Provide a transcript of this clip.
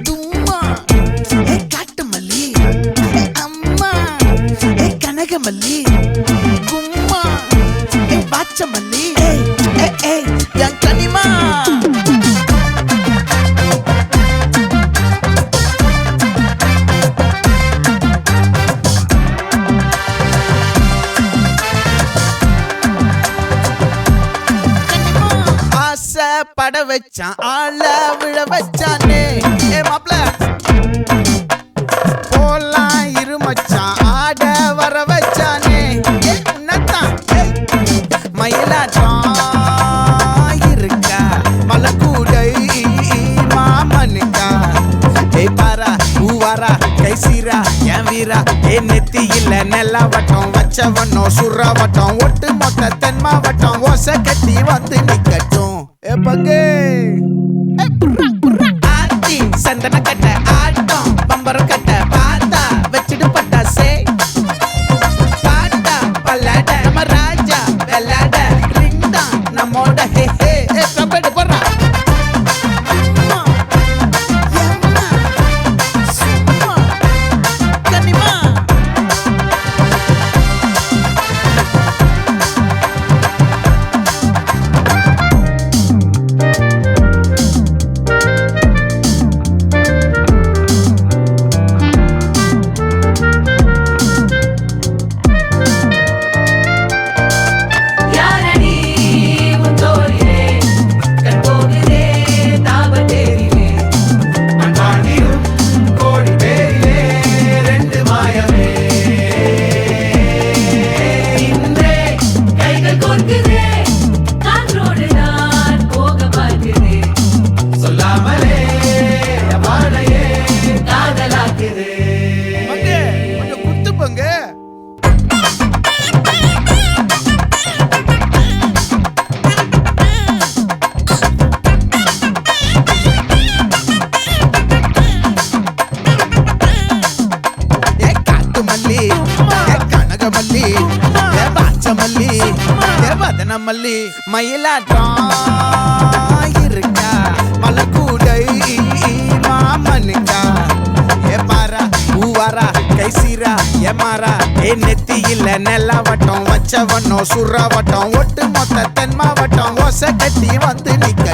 தும்மா காட்டு மல்லி அம்மா கனகமல்லி கும்மா பாச்ச மல்லி என் கனிமா பட வச்சான் ஆள விழ வச்சானே மாப்ள போலாம் இருமச்சான் ஆட வர வச்சானே உன்னத்தான் மயிலாட்டம் இருக்கா மலக்கூடை மாமனுக்கா பாரா பூவாரா கைசீரா என் வீரா நெத்தி இல்ல நெல்லா வட்டம் வச்சவனோ சுறா வட்டம் ஒட்டு மொத்த தென் மாவட்டம் ஓசை கட்டி வந்து நிக்கட்டும் பங்கே ஆத்தி சந்தன கட்ட ஆட்டம் பம்பரம் கட்ட பாத்தா வச்சிடு பட்டாசே பாட்டா பல்லாட நம்ம ராஜா வெள்ளாட ரிங் தான் நம்மோட ஹே ஹே கபடி போடுறா கனகமல்லி பாச்சமல்லி வதனமல்லி மயிலாட்டம் இருக்கா மலக்கூடை மாமனுக்கா பாரா பூவாரா கைசீரா மாறா நெத்தி இல்ல நெல்லா வட்டம் வச்சவனோ சுறா வட்டம் ஒட்டு மொத்த தென் மாவட்டம் ஓசை கட்டி வந்து நிக்க